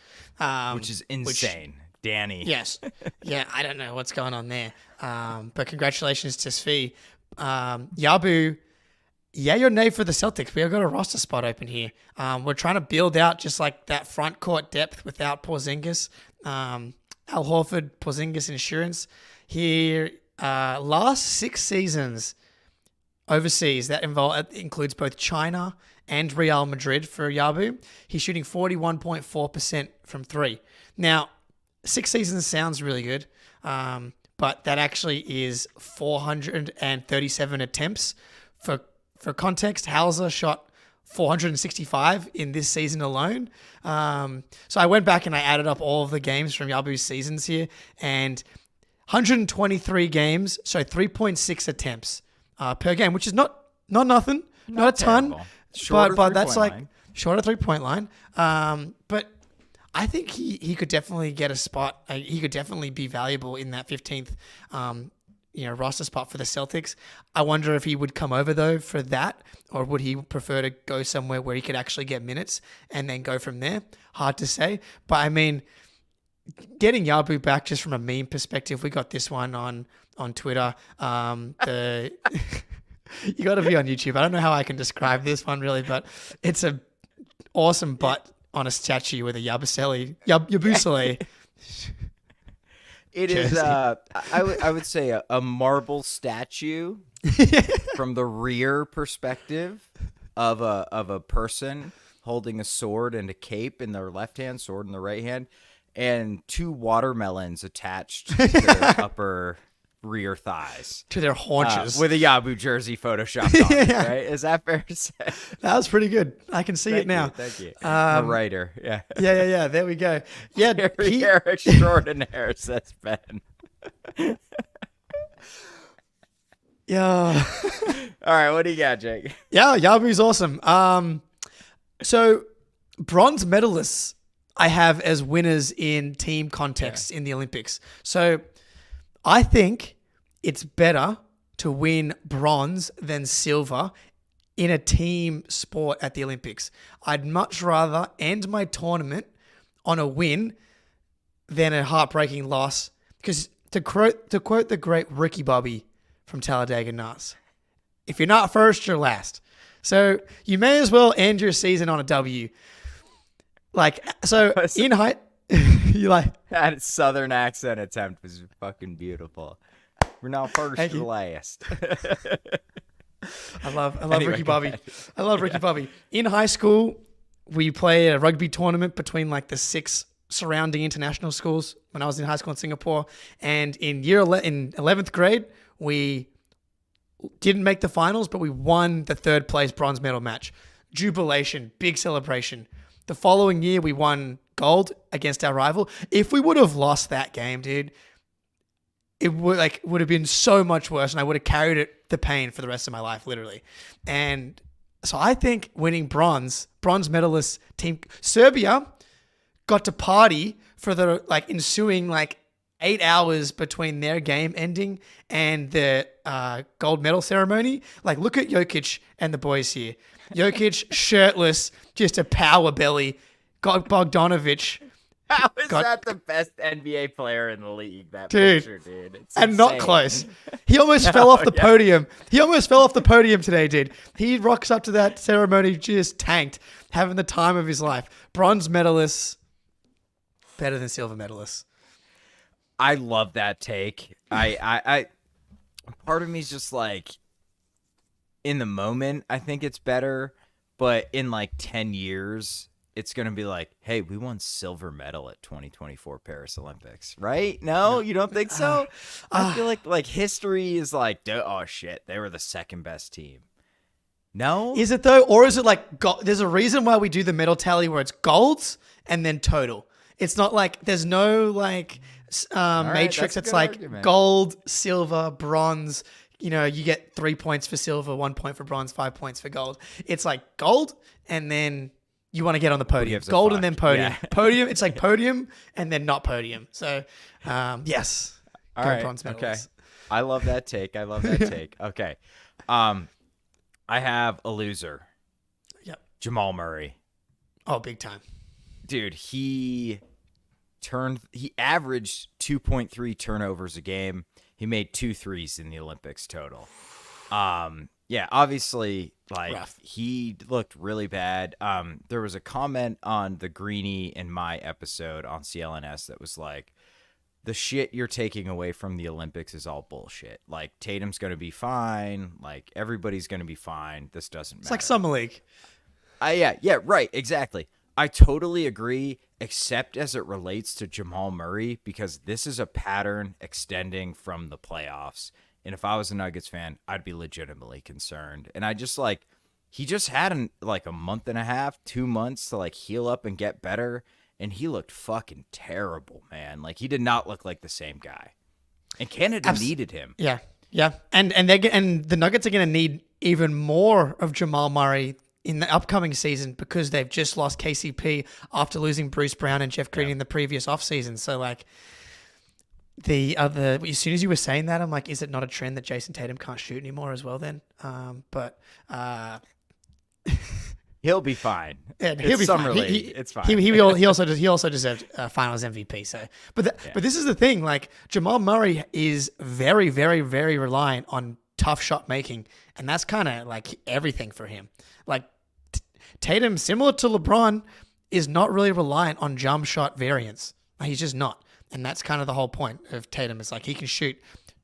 Which is insane. Danny. Yes. Yeah, I don't know what's going on there. But congratulations to Svi. Yabu, you're nay for the Celtics. We have got a roster spot open here. We're trying to build out just like that front court depth without Porzingis. Al Horford, Porzingis insurance. Here, last 6 seasons overseas, that includes both China and Real Madrid for Yabu. He's shooting 41.4% from 3. Now, 6 seasons sounds really good, but that actually is 437 attempts. For context, Hauser shot 465 in this season alone. So I went back and I added up all of the games from Yabu's seasons here, and 123 games, so 3.6 attempts per game, which is not nothing, not a ton, but that's like short of 3-point line. But I think he could definitely get a spot. He could definitely be valuable in that 15th roster spot for the Celtics. I wonder if he would come over though for that, or would he prefer to go somewhere where he could actually get minutes and then go from there? Hard to say. But I mean, getting Yabu back just from a meme perspective, we got this one on Twitter. You got to be on YouTube. I don't know how I can describe this one really, but it's a awesome butt on a statue with a Yabusele. It is, I would say, a marble statue from the rear perspective of a person holding a sword and a cape in their left hand, sword in the right hand, and 2 watermelons attached to their upper rear thighs. To their haunches. With a Yabu jersey photoshopped on it, right? Is that fair to say? That was pretty good. I can see it now. Thank you. The writer, yeah. Yeah. There we go. Yeah, Pierre extraordinaire, says Ben. Yeah. All right, what do you got, Jake? Yeah, Yabu's awesome. So bronze medalists I have as winners in team contests in the Olympics. So I think it's better to win bronze than silver in a team sport at the Olympics. I'd much rather end my tournament on a win than a heartbreaking loss. Because to quote the great Ricky Bobby from Talladega Nights, if you're not first, you're last. So you may as well end your season on a W. In height, you like that southern accent attempt was fucking beautiful. We're not first or last. I love Ricky Bobby. I love Ricky Bobby. In high school, we played a rugby tournament between the 6 surrounding international schools when I was in high school in Singapore. And in in 11th grade, we didn't make the finals, but we won the 3rd place bronze medal match. Jubilation, big celebration. The following year, we won gold against our rival. If we would have lost that game, dude, it would have been so much worse, and I would have carried the pain for the rest of my life, literally. And so I think winning bronze medalist team, Serbia got to party for the ensuing 8 hours between their game ending and the gold medal ceremony. Look at Jokic and the boys here. Jokic shirtless, just a power belly. Got Bogdanovic. How is that the best NBA player in the league? That dude, picture, dude. It's and insane. Not close. He almost fell off the podium. He almost fell off the podium today, dude. He rocks up to that ceremony just tanked, having the time of his life. Bronze medalists, better than silver medalists. I love that take. part of me is just like, in the moment, I think it's better, but in like 10 years, it's going to be like, hey, we won silver medal at 2024 Paris Olympics, right? No, you don't think so? I feel like history is like, oh shit, they were the second best team. No? Is it though? Or is it like, there's a reason why we do the medal tally where it's golds and then total. It's not like, there's no like matrix. that's a It's good like argument. gold, silver, bronze. You know, you get 3 points for silver, 1 point for bronze, 5 points for gold. It's like gold and then you want to get on the podium. gives a Gold fuck? and then podium. Yeah. Podium, it's like podium and then not podium. So, yes. All Go right. bronze Okay. medalists. I love that take. Okay. I have a loser. Yep. Jamal Murray. Oh, big time. Dude, he averaged 2.3 turnovers a game. He made 2 threes in the Olympics total. Yeah, obviously, like, Rough. he looked really bad. There was a comment on the Greenie and my episode on CLNS that was like, the shit you're taking away from the Olympics is all bullshit. Like, Tatum's going to be fine. Like, everybody's going to be fine. This doesn't matter. It's like Summer League. Yeah, right, exactly. I totally agree, except as it relates to Jamal Murray, because this is a pattern extending from the playoffs. And if I was a Nuggets fan, I'd be legitimately concerned. And I just like, he just had a month and a half, 2 months to like heal up and get better. And he looked fucking terrible, man. Like, he did not look like the same guy. And Canada needed him. Yeah. And the Nuggets are going to need even more of Jamal Murray in the upcoming season because they've just lost KCP after losing Bruce Brown and Jeff Green in the previous offseason. So, like, as soon as you were saying that, I'm like, is it not a trend that Jayson Tatum can't shoot anymore as well then? He'll be fine. And It's he'll be summer fine. league. It's fine. He also deserved Finals MVP. So, but this is the thing. Like, Jamal Murray is very, very, very reliant on tough shot making, and that's kind of like everything for him. Like, Tatum, similar to LeBron, is not really reliant on jump shot variance. He's just not, and that's kind of the whole point of Tatum. Is like he can shoot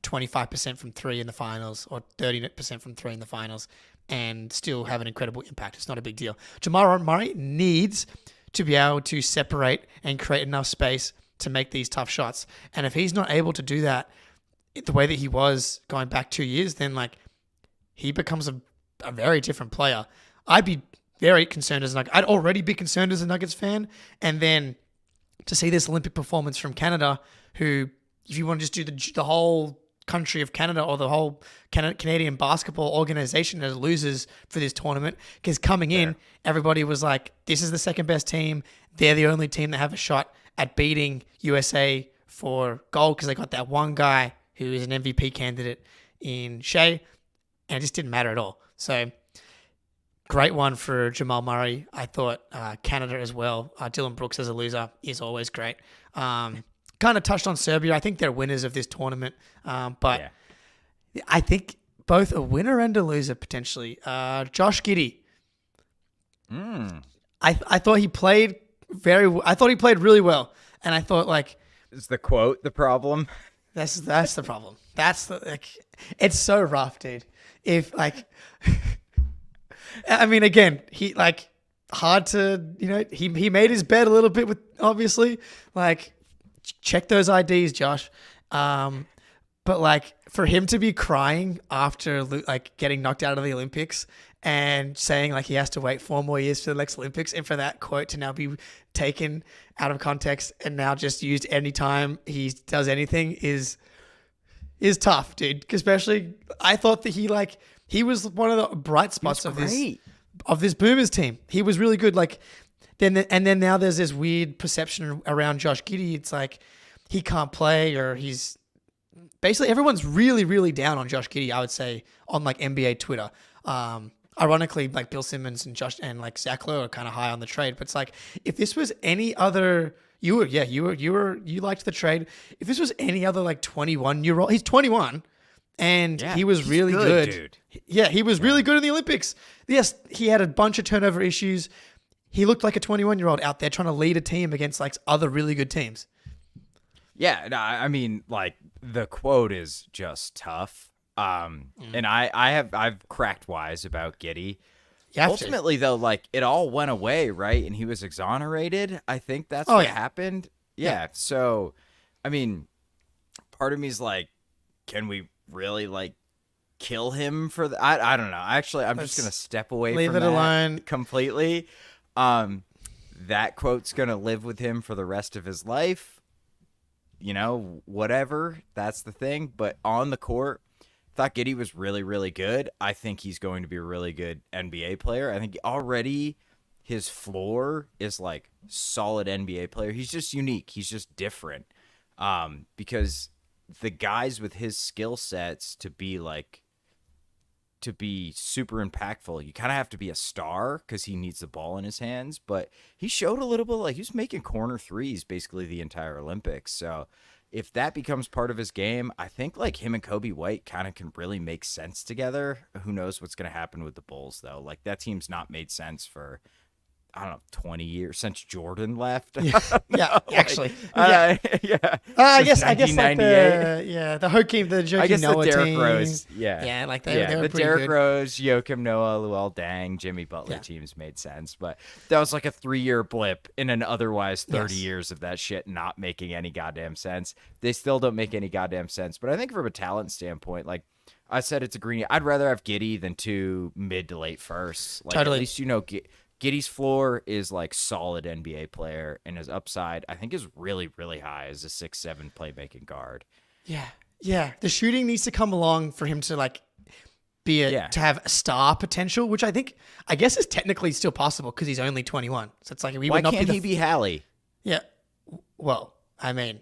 25% from 3 in the finals or 30% from 3 in the finals and still have an incredible impact. It's not a big deal. Jamal Murray needs to be able to separate and create enough space to make these tough shots. And if he's not able to do that the way that he was going back 2 years, then like he becomes a very different player. I'd be very concerned I'd already be concerned as a Nuggets fan. And then to see this Olympic performance from Canada, who, if you want to just do the whole country of Canada or the whole Canadian basketball organization as losers for this tournament, because coming in, everybody was like, this is the second best team. They're the only team that have a shot at beating USA for gold because they got that one guy who is an MVP candidate in Shea, and it just didn't matter at all. So great one for Jamal Murray. I thought Canada as well. Dylan Brooks as a loser is always great. Kind of touched on Serbia. I think they're winners of this tournament. But I think both a winner and a loser potentially. Josh Giddey. I thought he played I thought he played really well. And I thought, like, Is the quote the problem? that's the problem. It's so rough, dude. If like I mean, again, he like hard to, he made his bed a little bit with, obviously, like, check those IDs, Josh. But like for him to be crying after like getting knocked out of the Olympics and saying like he has to wait 4 more years for the next Olympics, and for that quote to now be taken out of context and now just used anytime he does anything is tough, dude. Especially, I thought that he was one of the bright spots of this Boomers team. He was really good. Like then now there's this weird perception around Josh Giddey. It's like he can't play, or he's basically, everyone's really, really down on Josh Giddey, I would say, on like NBA Twitter. Ironically, like Bill Simmons and Josh and like Zach Lowe are kind of high on the trade. But it's like, if this was any other, you liked the trade. If this was any other like 21-year-old, he's 21. And he was really good. Dude. Yeah, he was really good in the Olympics. Yes, he had a bunch of turnover issues. He looked like a 21-year-old out there trying to lead a team against like other really good teams. Yeah, no, I mean, like, the quote is just tough. And I've cracked wise about Giddey. You have Ultimately, though, like it all went away, right? And he was exonerated. I think that's what happened. Yeah. So, I mean, part of me is like, can we really like kill him for that? I don't know. Actually, I'm just gonna step away leave from it that alone completely. That quote's gonna live with him for the rest of his life. You know, whatever. That's the thing. But on the court, thought Giddey was really, really good. I think he's going to be a really good NBA player. I think already his floor is like solid NBA player. He's just unique. He's just different. Because the guys with his skill sets to be super impactful, you kind of have to be a star because he needs the ball in his hands. But he showed a little bit like he was making corner threes basically the entire Olympics. So if that becomes part of his game, I think like him and Kobe White kind of can really make sense together. Who knows what's going to happen with the Bulls, though? Like that team's not made sense for, I don't know, 20 years since Jordan left. Yeah, actually. Yeah. I guess like 1998. the Hakeem, the Joakim I guess Noah the Derrick team. Rose. Yeah. Yeah, like they were the pretty Derrick good. Rose, Joakim Noah, Luol Deng, Jimmy Butler teams made sense. But that was like a 3-year blip in an otherwise 30 years of that shit not making any goddamn sense. They still don't make any goddamn sense. But I think from a talent standpoint, like I said, it's a green. I'd rather have Giddey than 2 mid to late firsts. Like, Totally. At least, you know, Giddey's floor is like solid NBA player, and his upside, I think, is really, really high as a 6'7" playmaking guard. Yeah. The shooting needs to come along for him to like to have a star potential, which I guess is technically still possible because he's only 21. So it's like Why can't he be Hallie? Yeah. Well, I mean,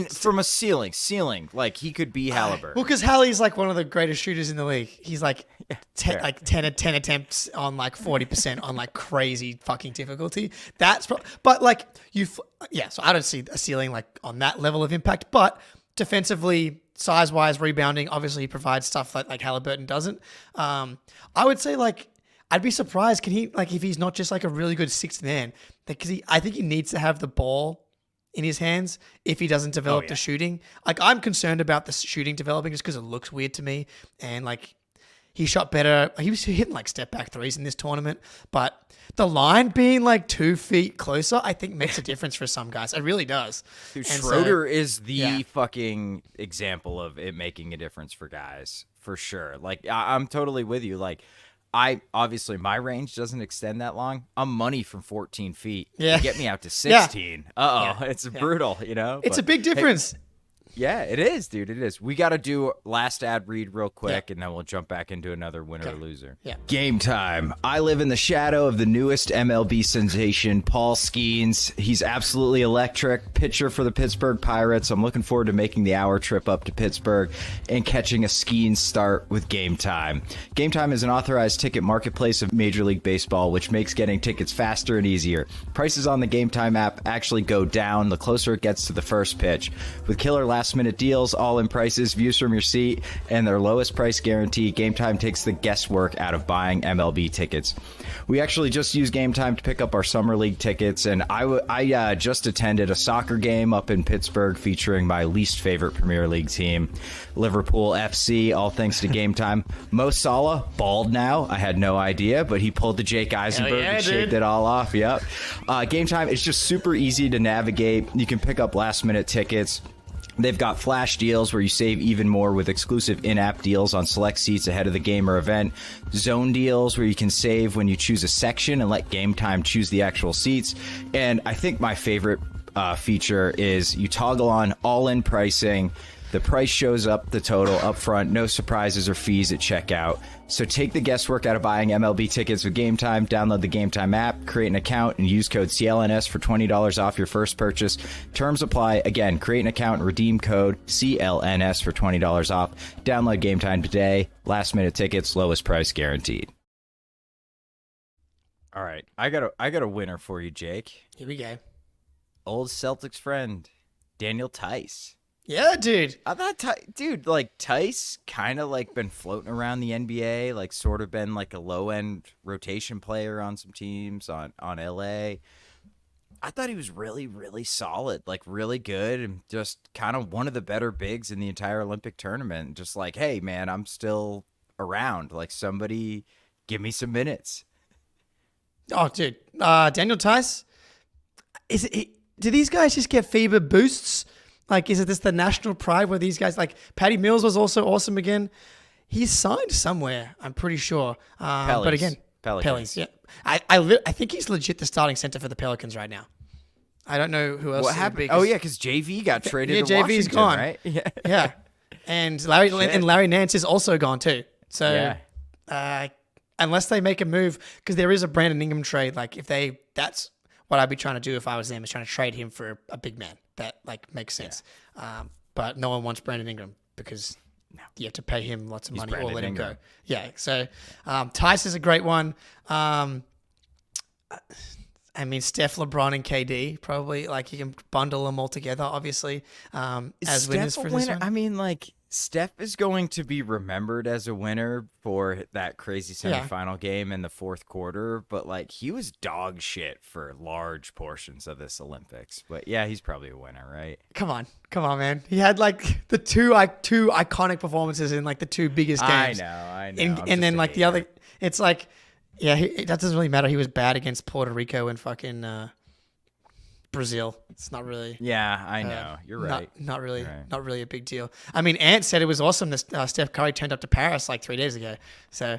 from a ceiling, like he could be Halliburton. well, because Hallie's like one of the greatest shooters in the league. He's like 10 attempts on like 40% on like crazy fucking difficulty. But like so I don't see a ceiling like on that level of impact. But defensively, size-wise, rebounding, obviously he provides stuff that like Halliburton doesn't. I would say like I'd be surprised can he like if he's not just like a really good sixth man, because I think he needs to have the ball in his hands if he doesn't develop the shooting. Like I'm concerned about the shooting developing just because it looks weird to me. And like he shot better. He was hitting like step back threes in this tournament, but the line being like 2 feet closer, I think makes a difference for some guys. It really does. Dude, Schroeder is the fucking example of it making a difference for guys for sure. Like I'm totally with you. Like obviously my range doesn't extend that long. I'm money from 14 feet. Yeah. You get me out to 16. It's brutal, you know? It's a big difference. Yeah, it is, dude. It is. We got to do last ad read real quick, and then we'll jump back into another winner or loser. Yeah. Game time. I live in the shadow of the newest MLB sensation, Paul Skeens. He's absolutely electric. Pitcher for the Pittsburgh Pirates. I'm looking forward to making the hour trip up to Pittsburgh and catching a Skeens start with Game Time. Game Time is an authorized ticket marketplace of Major League Baseball, which makes getting tickets faster and easier. Prices on the Game Time app actually go down the closer it gets to the first pitch. With killer last-minute deals, all-in prices, views from your seat, and their lowest price guarantee, Game Time takes the guesswork out of buying MLB tickets. We actually just used Game Time to pick up our Summer League tickets, and I just attended a soccer game up in Pittsburgh featuring my least favorite Premier League team, Liverpool FC, all thanks to Game Time. Mo Salah, bald now. I had no idea, but he pulled the Jake Eisenberg and shaved it all off. Yep. Game Time is just super easy to navigate. You can pick up last-minute tickets. They've got flash deals where you save even more with exclusive in-app deals on select seats ahead of the game or event. Zone deals where you can save when you choose a section and let Game Time choose the actual seats. And I think my favorite feature is you toggle on all-in pricing. The price shows up the total up front, no surprises or fees at checkout. So take the guesswork out of buying MLB tickets with Game Time. Download the Game Time app, create an account, and use code CLNS for $20 off your first purchase. Terms apply. Again, create an account and redeem code CLNS for $20 off. Download Game Time today. Last minute tickets, lowest price guaranteed. All right, I got a winner for you, Jake. Here we go. Old Celtics friend, Daniel Tice. Yeah, dude. I thought, Tice kind of like been floating around the NBA, like sort of been like a low end rotation player on some teams on LA. I thought he was really, really solid, like really good, and just kind of one of the better bigs in the entire Olympic tournament. Just like, hey, man, I'm still around. Like, somebody give me some minutes. Oh, dude. Daniel Tice, do these guys just get fever boosts? Like, is it this the national pride where these guys, like Patty Mills was also awesome again. He's signed somewhere, I'm pretty sure. But again, Pelicans, yeah. I think he's legit the starting center for the Pelicans right now. I don't know who else. What happened? Oh, yeah, because JV got traded to Washington, JV's gone. right? Yeah. Yeah. And Larry Nance is also gone too. So unless they make a move, because there is a Brandon Ingram trade, like that's what I'd be trying to do if I was them, is trying to trade him for a big man. That like makes sense. Yeah. But no one wants Brandon Ingram because you have to pay him lots of money or let him go. Yeah. So Tice is a great one. I mean, Steph, LeBron, and KD probably, like, you can bundle them all together, obviously, as winners for this one. I mean, like, Steph is going to be remembered as a winner for that crazy semifinal game in the fourth quarter, but, like, he was dog shit for large portions of this Olympics. But, yeah, he's probably a winner, right? Come on, man. He had, like, the two iconic performances in, like, the two biggest games. I know. And then, like, the other, it's like, yeah, that doesn't really matter. He was bad against Puerto Rico and fucking Brazil. It's not really. Yeah, I know. You're right. Not really. Right. Not really a big deal. I mean, Ant said it was awesome that Steph Curry turned up to Paris like 3 days ago. So,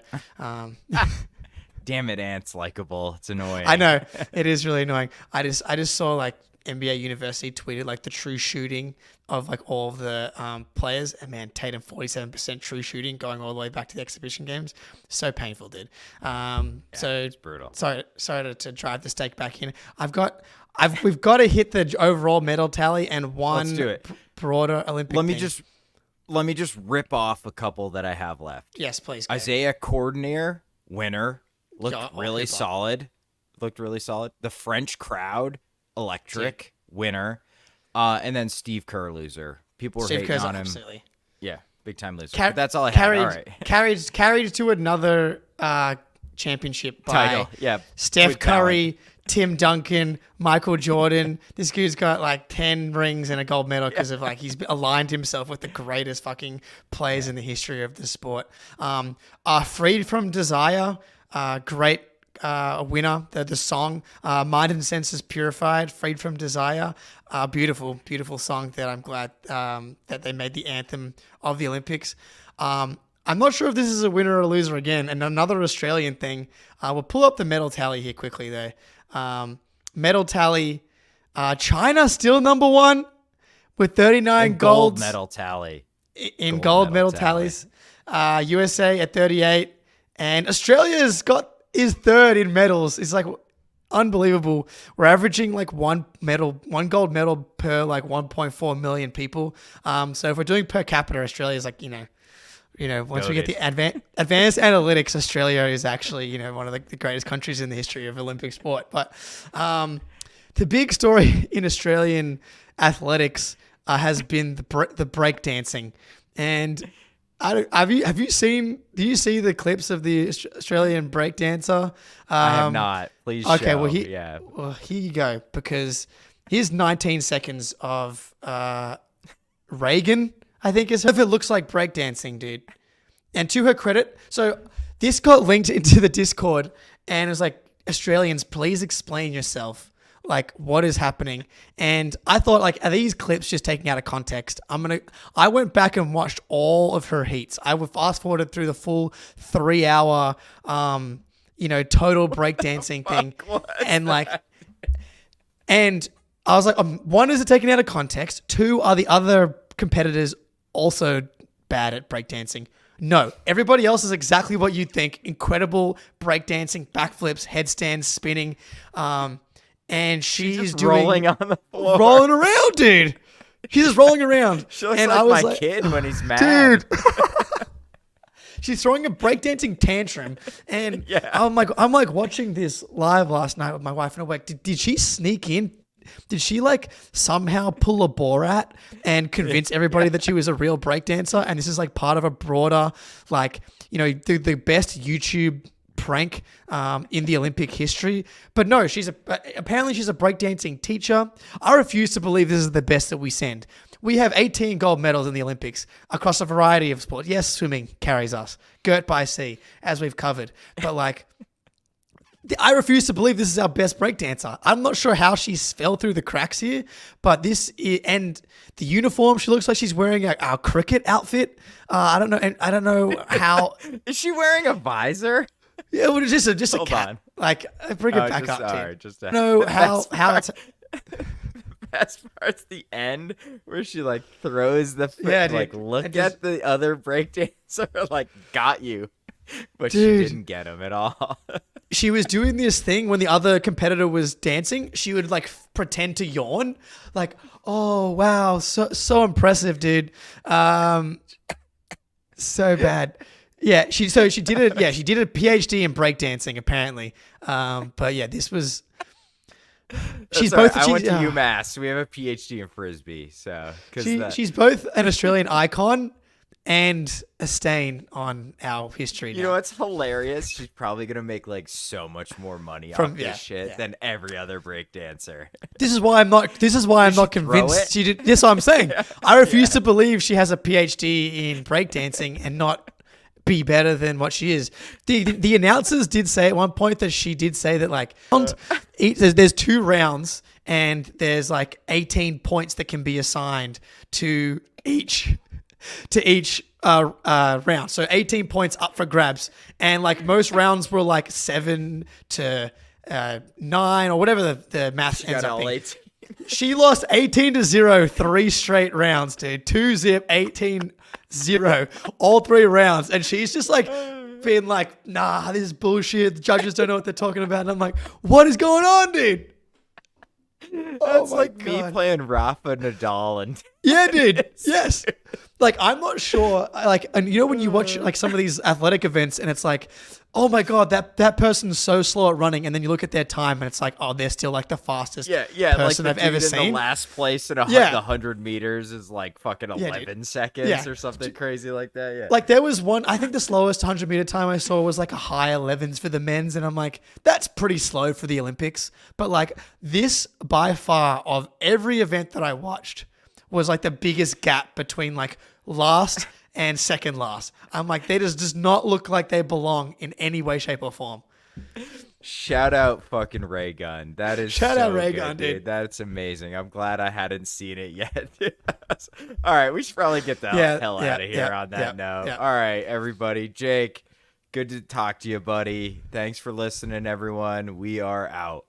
damn it, Ant's likable. It's annoying. I know it is really annoying. I just saw like NBA University tweeted like the true shooting of like all of the players, and man, Tatum 47% true shooting going all the way back to the exhibition games. So painful, dude. So it's brutal. Sorry to drive the stake back in. We've got to hit the overall medal tally and one Let's do it. Broader Olympic. Let me just rip off a couple that I have left. Yes, please. Go. Isaiah Cordonier, winner, looked really solid. The French crowd, electric, winner. And then Steve Kerr, loser. People were hating on him. Absolutely. Yeah, big time loser. But that's all I have. All right. Carried to another championship by title. Yeah, Steph Curry, Tim Duncan, Michael Jordan. This dude's got like 10 rings and a gold medal because of like he's aligned himself with the greatest fucking players in the history of the sport. Freed from Desire, great winner. The song, Mind and Senses Purified, Freed from Desire. Beautiful, beautiful song that I'm glad that they made the anthem of the Olympics. I'm not sure if this is a winner or a loser again. And another Australian thing, we'll pull up the medal tally here quickly though. Medal tally, China still number one with 39 gold medal tally. In gold medal tallies. USA at 38. And Australia's is third in medals. It's like unbelievable. We're averaging like one gold medal per like 1.4 million people. So if we're doing per capita, Australia's like, once we get the advanced analytics, Australia is actually, one of the greatest countries in the history of Olympic sport. But the big story in Australian athletics has been the breakdancing. And do you see the clips of the Australian breakdancer? I have not. Please show. Okay, well, here you go, because here's 19 seconds of Reagan, I think is if it looks like breakdancing, dude. And to her credit, so this got linked into the Discord, and it was like, Australians, please explain yourself. Like, what is happening? And I thought, like, are these clips just taken out of context? I went back and watched all of her heats. I would fast forwarded through the full 3 hour, total breakdancing thing. And I was like, one, is it taken out of context? Two, are the other competitors also bad at breakdancing? No, everybody else is exactly what you'd think. Incredible breakdancing, backflips, headstands, spinning. And she's doing rolling on the floor. Rolling around, dude. She's just rolling around. She looks like my kid when he's mad. Dude. She's throwing a breakdancing tantrum. And I'm like watching this live last night with my wife, and I'm like, did she sneak in? Did she like somehow pull a Borat and convince everybody that she was a real breakdancer? And this is like part of a broader, like, the best YouTube prank in the Olympic history. But no, apparently she's a breakdancing teacher. I refuse to believe this is the best that we send. We have 18 gold medals in the Olympics across a variety of sports. Yes, swimming carries us. Girt by sea, as we've covered. But like, I refuse to believe this is our best breakdancer. I'm not sure how she fell through the cracks here, but and the uniform, she looks like she's wearing our cricket outfit. I don't know. And I don't know how. Is she wearing a visor? Yeah, well, just a Hold cap. on. Like, bring it back up. Sorry, just I don't know how it's. Best part's the end where she like throws the Yeah, dude. like look And just- at the other breakdancer like got you, but Dude. she didn't get him at all. She was doing this thing when the other competitor was dancing. She would like pretend to yawn, like, "Oh wow, so impressive, dude." So bad. Yeah, she did it. Yeah, she did a PhD in breakdancing apparently. But yeah, this was. She's Sorry, both. I went to UMass. We have a PhD in frisbee, so she's both an Australian icon and a stain on our history. You know what's hilarious? She's probably gonna make like so much more money off this shit than every other breakdancer. This is why I'm not. This is why I'm not convinced she did. That's what I'm saying. I refuse to believe she has a PhD in breakdancing and not be better than what she is. The announcers did say at one point that she did say that like there's 2 rounds and there's like 18 points that can be assigned to each round. So 18 points up for grabs, and like most rounds were like 7 to 9 or whatever the math ends up being. She lost 18-0 3 straight rounds, dude. 2-zip, 18-0, all 3 rounds. And she's just like being like, nah, this is bullshit. The judges don't know what they're talking about. And I'm like, what is going on, dude? That's like me playing Rafa Nadal and yeah, dude. Yes. Like, I'm not sure. Like, and you know when you watch like some of these athletic events and it's like, oh my God, that person's so slow at running, and then you look at their time and it's like, oh, they're still like the fastest person like I've ever in seen. The last place in the 100 meters is like fucking 11 seconds or something crazy like that. Yeah. Like there was one, I think the slowest 100-meter time I saw was like a high 11s for the men's, and I'm like, that's pretty slow for the Olympics. But like this, by far, of every event that I watched, was like the biggest gap between like last and second last. I'm like, they just does not look like they belong in any way, shape, or form. Shout out fucking Ray Gun. That is Shout out Ray good, Gun, dude. That's amazing. I'm glad I hadn't seen it yet. All right, we should probably get the hell out of here on that note. Yeah. All right, everybody. Jake, good to talk to you, buddy. Thanks for listening, everyone. We are out.